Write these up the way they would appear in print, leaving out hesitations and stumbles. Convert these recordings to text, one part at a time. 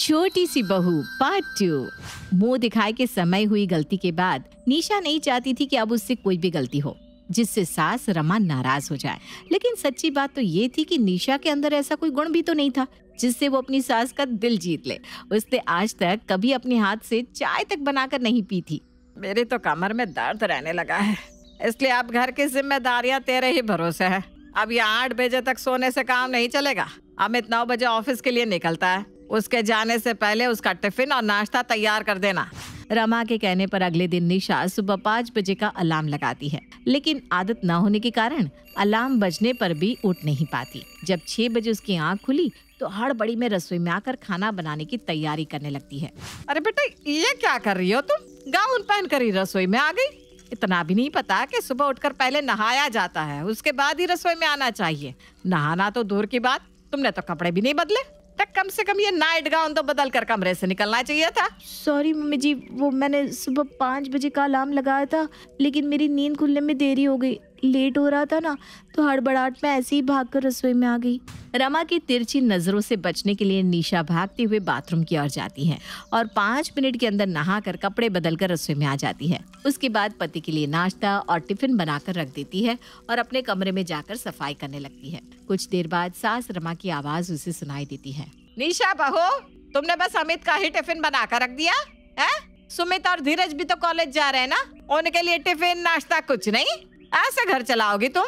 छोटी सी बहू पार्ट 2। मुंह दिखाए के समय हुई गलती के बाद निशा नहीं चाहती थी कि अब उससे कोई भी गलती हो जिससे सास रमा नाराज हो जाए। लेकिन सच्ची बात तो ये थी कि निशा के अंदर ऐसा कोई गुण भी तो नहीं था जिससे वो अपनी सास का दिल जीत ले। उसने आज तक कभी अपने हाथ से चाय तक बनाकर नहीं पी थी। मेरी तो कमर में दर्द रहने लगा है, इसलिए अब घर की जिम्मेदारियां तेरे ही भरोसे है। अब ये 8 बजे तक सोने से काम नहीं चलेगा। अमित 9 बजे ऑफिस के लिए निकलता है, उसके जाने से पहले उसका टिफिन और नाश्ता तैयार कर देना। रमा के कहने पर अगले दिन निशा सुबह 5 बजे का अलार्म लगाती है, लेकिन आदत न होने के कारण अलार्म बजने पर भी उठ नहीं पाती। जब 6 बजे उसकी आंख खुली तो हड़बड़ी में रसोई में आकर खाना बनाने की तैयारी करने लगती है। अरे बेटा, ये क्या कर रही हो तुम? गाउन पहन कर ही रसोई में आ गई? इतना भी नहीं पता कि सुबह उठकर पहले नहाया जाता है, उसके बाद ही रसोई में आना चाहिए। नहाना तो दूर की बात, तुमने तो कपड़े भी नहीं बदले। कम से कम ये नाइट गाउन तो बदल कर कमरे से निकलना चाहिए था। सॉरी मम्मी जी, वो मैंने सुबह 5 बजे का अलार्म लगाया था, लेकिन मेरी नींद खुलने में देरी हो गई। लेट हो रहा था ना, तो हड़बड़ाहट में ऐसे ही भागकर रसोई में आ गई। रमा की तिरछी नजरों से बचने के लिए निशा भागते हुए बाथरूम की ओर जाती है और 5 मिनट के अंदर नहाकर कपड़े बदलकर रसोई में आ जाती है। उसके बाद पति के लिए नाश्ता और टिफिन बनाकर रख देती है और अपने कमरे में जाकर सफाई करने लगती है। कुछ देर बाद सास रमा की आवाज उसे सुनाई देती है। निशा बहू, तुमने बस अमित का ही टिफिन बनाकर रख दिया है? सुमित और धीरज भी तो कॉलेज जा रहे हैं ना, उनके लिए टिफिन नाश्ता कुछ नहीं? ऐसे घर चलाओगी तुम?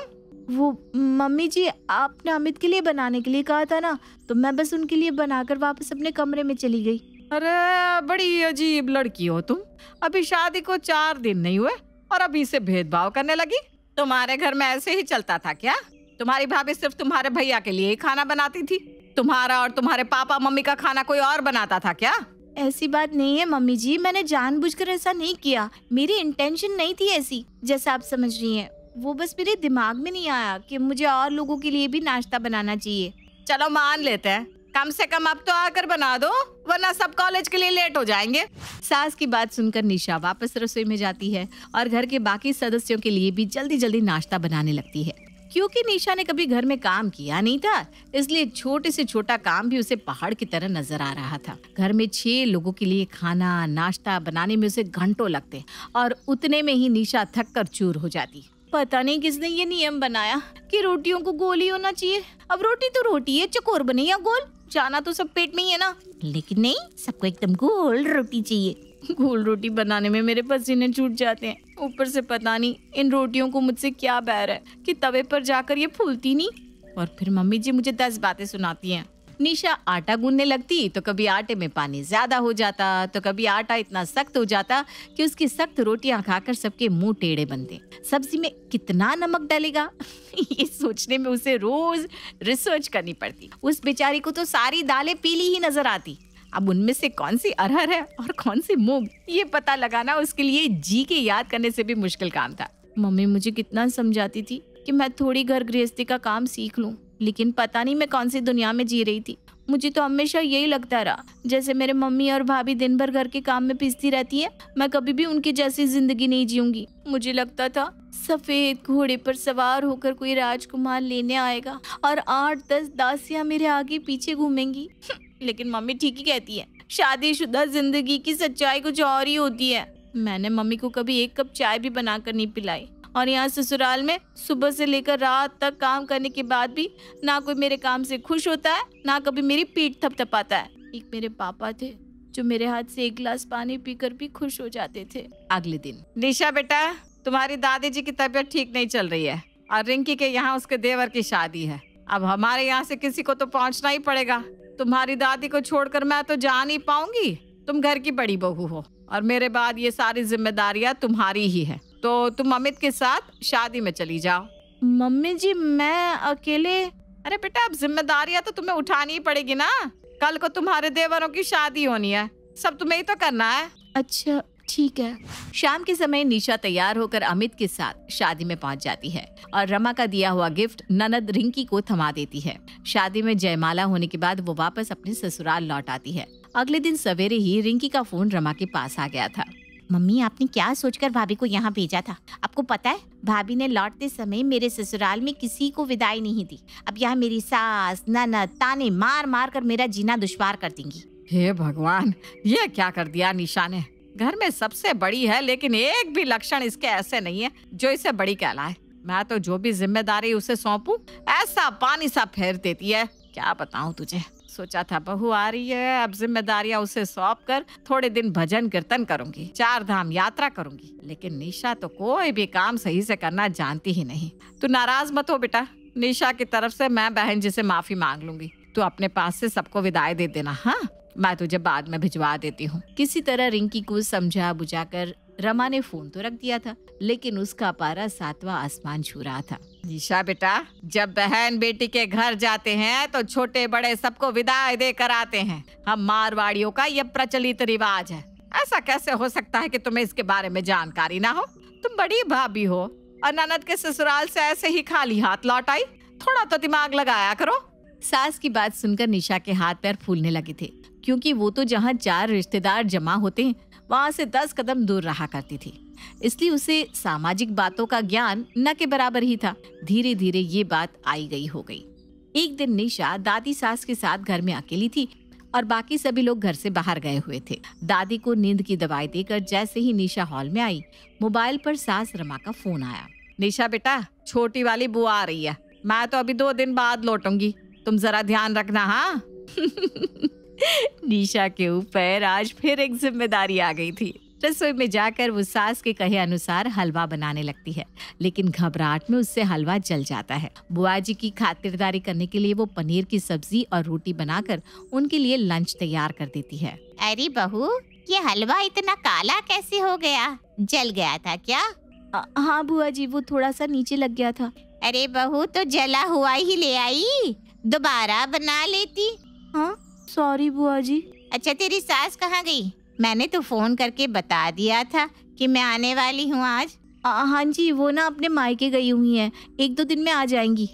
वो मम्मी जी, आपने अमित के लिए बनाने के लिए कहा था ना, तो मैं बस उनके लिए बनाकर वापस अपने कमरे में चली गई। अरे बड़ी अजीब लड़की हो तुम। अभी शादी को 4 दिन नहीं हुए और अभी से भेदभाव करने लगी। तुम्हारे घर में ऐसे ही चलता था क्या? तुम्हारी भाभी सिर्फ तुम्हारे भैया के लिए ही खाना बनाती थी? तुम्हारा और तुम्हारे पापा मम्मी का खाना कोई और बनाता था क्या? ऐसी बात नहीं है मम्मी जी, मैंने जानबूझकर ऐसा नहीं किया। मेरी इंटेंशन नहीं थी ऐसी जैसा आप समझ रही हैं। वो बस मेरे दिमाग में नहीं आया कि मुझे और लोगों के लिए भी नाश्ता बनाना चाहिए। चलो मान लेते हैं, कम से कम अब तो आकर बना दो, वरना सब कॉलेज के लिए लेट हो जाएंगे। सास की बात सुनकर निशा वापस रसोई में जाती है और घर के बाकी सदस्यों के लिए भी जल्दी जल्दी नाश्ता बनाने लगती है। क्योंकि निशा ने कभी घर में काम किया नहीं था, इसलिए छोटे से छोटा काम भी उसे पहाड़ की तरह नजर आ रहा था। घर में 6 लोगों के लिए खाना नाश्ता बनाने में उसे घंटों लगते और उतने में ही निशा थक कर चूर हो जाती। पता नहीं किसने ये नियम बनाया कि रोटियों को गोल ही होना चाहिए। अब रोटी तो रोटी है, चकोर बने या गोल, जाना तो सब पेट में ही है ना। लेकिन नहीं, सबको एकदम गोल रोटी चाहिए। गोल रोटी बनाने में मेरे पसीने छूट जाते हैं। ऊपर से पता नहीं इन रोटियों को मुझसे क्या बैर है कि तवे पर जाकर ये फूलती नहीं। और फिर मम्मी जी मुझे 10 बातें सुनाती हैं। निशा आटा गूंदने लगती तो कभी आटे में पानी ज्यादा हो जाता, तो कभी आटा इतना सख्त हो जाता कि उसकी सख्त रोटियां खाकर सबके मुंह टेढ़े बनते। सब्जी में कितना नमक डालेगा ये सोचने में उसे रोज रिसर्च करनी पड़ती। उस बेचारी को तो सारी दालें पीली ही नजर आती। अब उनमें से कौन सी अरहर है और कौन सी मूंग, ये पता लगाना उसके लिए जी के याद करने से भी मुश्किल काम था। मम्मी मुझे कितना समझाती थी कि मैं थोड़ी घर गृहस्थी का काम सीख लूं, लेकिन पता नहीं मैं कौन सी दुनिया में जी रही थी। मुझे तो हमेशा यही लगता रहा जैसे मेरे मम्मी और भाभी दिन भर घर के काम में पिसती रहती है, मैं कभी भी उनकी जैसी जिंदगी नहीं जीऊंगी। मुझे लगता था सफेद घोड़े पर सवार होकर कोई राजकुमार लेने आएगा और 8-10 दासियां मेरे आगे पीछे घूमेंगी। लेकिन मम्मी ठीक ही कहती है, शादीशुदा जिंदगी की सच्चाई कुछ और ही होती है। मैंने मम्मी को कभी 1 कप चाय भी बनाकर नहीं पिलाई, और यहाँ ससुराल में सुबह से लेकर रात तक काम करने के बाद भी ना कोई मेरे काम से खुश होता है, ना कभी मेरी पीठ थपथपाता है। एक मेरे पापा थे जो मेरे हाथ से 1 गिलास पानी पीकर भी खुश हो जाते थे। अगले दिन, निशा बेटा, तुम्हारी दादी जी की तबीयत ठीक नहीं चल रही है और रिंकी के यहाँ उसके देवर की शादी है। अब हमारे यहाँ से किसी को तो पहुँचना ही पड़ेगा। तुम्हारी दादी को छोड़कर मैं तो जा नहीं पाऊंगी। तुम घर की बड़ी बहू हो और मेरे बाद ये सारी जिम्मेदारियां तुम्हारी ही है, तो तुम अमित के साथ शादी में चली जाओ। मम्मी जी मैं अकेले? अरे बेटा, अब जिम्मेदारियां तो तुम्हें उठानी ही पड़ेगी ना। कल को तुम्हारे देवरों की शादी होनी है, सब तुम्हें ही तो करना है। अच्छा ठीक है। शाम के समय निशा तैयार होकर अमित के साथ शादी में पहुंच जाती है और रमा का दिया हुआ गिफ्ट ननद रिंकी को थमा देती है। शादी में जयमाला होने के बाद वो वापस अपने ससुराल लौट आती है। अगले दिन सवेरे ही रिंकी का फोन रमा के पास आ गया था। मम्मी, आपने क्या सोचकर भाभी को यहाँ भेजा था? आपको पता है भाभी ने लौटते समय मेरे ससुराल में किसी को विदाई नहीं दी। अब यहाँ मेरी सास ननद ताने मार मार कर मेरा जीना दुश्वार कर देंगी। हे भगवान, ये क्या कर दिया निशा ने। घर में सबसे बड़ी है लेकिन एक भी लक्षण इसके ऐसे नहीं है जो इसे बड़ी कहलाए। मैं तो जो भी जिम्मेदारी उसे सौंपूं ऐसा पानी सा फेर देती है। क्या बताऊं तुझे, सोचा था बहू आ रही है, अब जिम्मेदारियां उसे सौंप कर थोड़े दिन भजन कीर्तन करूंगी, 4 धाम यात्रा करूंगी। लेकिन निशा तो कोई भी काम सही से करना जानती ही नहीं। तू नाराज मत हो बेटा, निशा की तरफ से मैं बहन जी से माफी मांग लूंगी। तू अपने पास से सबको विदाई दे देना। हाँ, मैं तुझे बाद में भिजवा देती हूँ। किसी तरह रिंकी को समझा बुझाकर रमा ने फोन तो रख दिया था, लेकिन उसका पारा 7वां आसमान छू रहा था। निशा बेटा, जब बहन बेटी के घर जाते हैं तो छोटे बड़े सबको विदाई देकर आते हैं। हम मारवाड़ियों का ये प्रचलित रिवाज है। ऐसा कैसे हो सकता है कि तुम्हें इसके बारे में जानकारी ना हो? तुम बड़ी भाभी हो और ननद के ससुराल से ऐसे ही खाली हाथ लौट आई। थोड़ा तो दिमाग लगाया करो। सास की बात सुनकर निशा के हाथ पैर फूलने लगे थे, क्योंकि वो तो जहाँ 4 रिश्तेदार जमा होते हैं वहाँ से 10 कदम दूर रहा करती थी। इसलिए उसे सामाजिक बातों का ज्ञान न के बराबर ही था। धीरे धीरे ये बात आई गई हो गई। एक दिन निशा दादी सास के साथ घर में अकेली थी और बाकी सभी लोग घर से बाहर गए हुए थे। दादी को नींद की दवाई देकर जैसे ही निशा हॉल में आई, मोबाइल पर सास रमा का फोन आया। निशा बेटा, छोटी वाली बुआ आ रही है। मैं तो अभी 2 दिन बाद लौटूंगी, तुम जरा ध्यान रखना। हाँ। निशा के ऊपर आज फिर एक जिम्मेदारी आ गई थी। रसोई में जाकर वो सास के कहे अनुसार हलवा बनाने लगती है, लेकिन घबराहट में उससे हलवा जल जाता है। बुआ जी की खातिरदारी करने के लिए वो पनीर की सब्जी और रोटी बनाकर उनके लिए लंच तैयार कर देती है। अरे बहू, ये हलवा इतना काला कैसे हो गया? जल गया था क्या? हाँ बुआ जी, वो थोड़ा सा नीचे लग गया था। अरे बहू, तो जला हुआ ही ले आई, दोबारा बना लेती। हाँ सॉरी बुआ जी। अच्छा, तेरी सास कहाँ गई? मैंने तो फोन करके बता दिया था कि मैं आने वाली हूँ आज। हाँ जी, वो ना अपने मायके गई हुई हैं, 1-2 दिन में आ जाएंगी।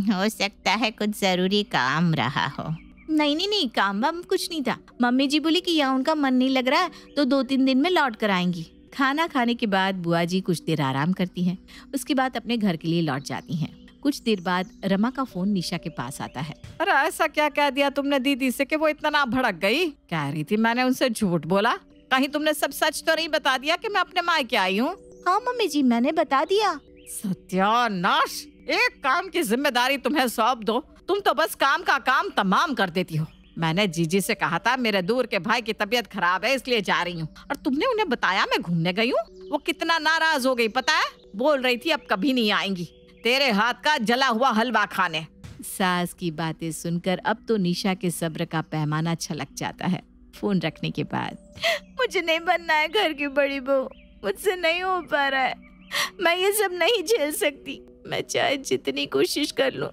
हो सकता है कुछ जरूरी काम रहा हो। नहीं, काम वाम कुछ नहीं था। मम्मी जी बोली कि यहाँ उनका मन नहीं लग रहा है तो 2-3 दिन में लौट कर आएंगी। खाना खाने के बाद बुआ जी कुछ देर आराम करती हैं, उसके बाद अपने घर के लिए लौट जाती हैं। कुछ देर बाद रमा का फोन निशा के पास आता है। अरे ऐसा क्या कह दिया तुमने दीदी से कि वो इतना ना भड़क गई? कह रही थी मैंने उनसे झूठ बोला। कहीं तुमने सब सच तो नहीं बता दिया कि मैं अपने मायके आई हूँ? हाँ मम्मी जी, मैंने बता दिया। सत्यानाश, एक काम की जिम्मेदारी तुम्हें सौंप दो, तुम तो बस काम का काम तमाम कर देती हो। मैंने जीजी से कहा था मेरे दूर के भाई की तबीयत खराब है इसलिए जा रही हूँ, और तुमने उन्हें बताया मैं घूमने गई हूँ। वो कितना नाराज हो गई पता है? बोल रही थी अब कभी नहीं आएंगी तेरे हाथ का जला हुआ हलवा खाने। सास की बातें सुनकर अब तो निशा के सब्र का पैमाना छलक जाता है। फोन रखने के बाद, मुझे नहीं बनना है घर की बड़ी बहू, मुझसे नहीं हो पा रहा है, मैं ये सब नहीं झेल सकती। मैं चाहे जितनी कोशिश कर लूं,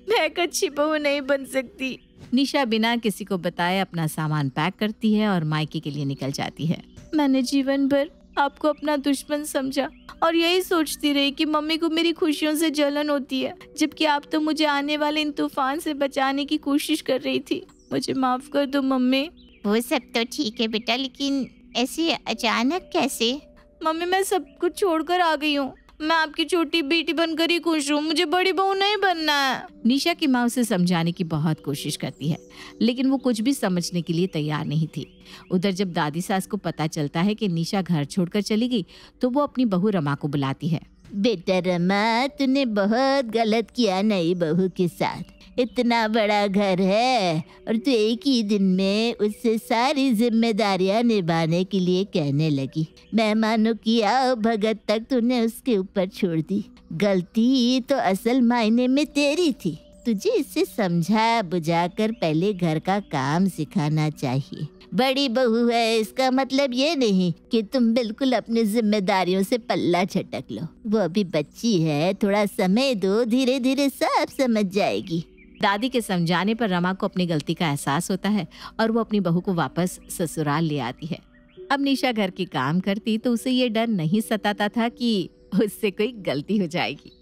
मैं एक अच्छी बहू नहीं बन सकती। निशा बिना किसी को बताए अपना सामान पैक करती है और मायके के लिए निकल जाती है। मैंने जीवन भर आपको अपना दुश्मन समझा और यही सोचती रही कि मम्मी को मेरी खुशियों से जलन होती है, जबकि आप तो मुझे आने वाले इन तूफान से बचाने की कोशिश कर रही थी। मुझे माफ कर दो मम्मी। वो सब तो ठीक है बेटा, लेकिन ऐसे अचानक कैसे? मम्मी, मैं सब कुछ छोड़कर आ गई हूँ। मैं आपकी छोटी बेटी बनकर ही खुश हूँ, मुझे बड़ी बहू नहीं बनना है। निशा की माँ उसे समझाने की बहुत कोशिश करती है, लेकिन वो कुछ भी समझने के लिए तैयार नहीं थी। उधर जब दादी सास को पता चलता है कि निशा घर छोड़कर चली गई, तो वो अपनी बहू रमा को बुलाती है। बेटा रमा, तूने बहुत गलत किया नई बहू के साथ। इतना बड़ा घर है और तू एक ही दिन में उससे सारी जिम्मेदारियां निभाने के लिए कहने लगी। मेहमानों की आओ भगत तक तूने उसके ऊपर छोड़ दी। गलती तो असल मायने में तेरी थी। तुझे इसे समझा बुझाकर पहले घर का काम सिखाना चाहिए। बड़ी बहू है इसका मतलब ये नहीं कि तुम बिल्कुल अपनी जिम्मेदारियों से पल्ला झटक लो। वो अभी बच्ची है, थोड़ा समय दो, धीरे धीरे सब समझ जाएगी। दादी के समझाने पर रमा को अपनी गलती का एहसास होता है और वो अपनी बहू को वापस ससुराल ले आती है। अब निशा घर की काम करती तो उसे ये डर नहीं सताता था कि उससे कोई गलती हो जाएगी।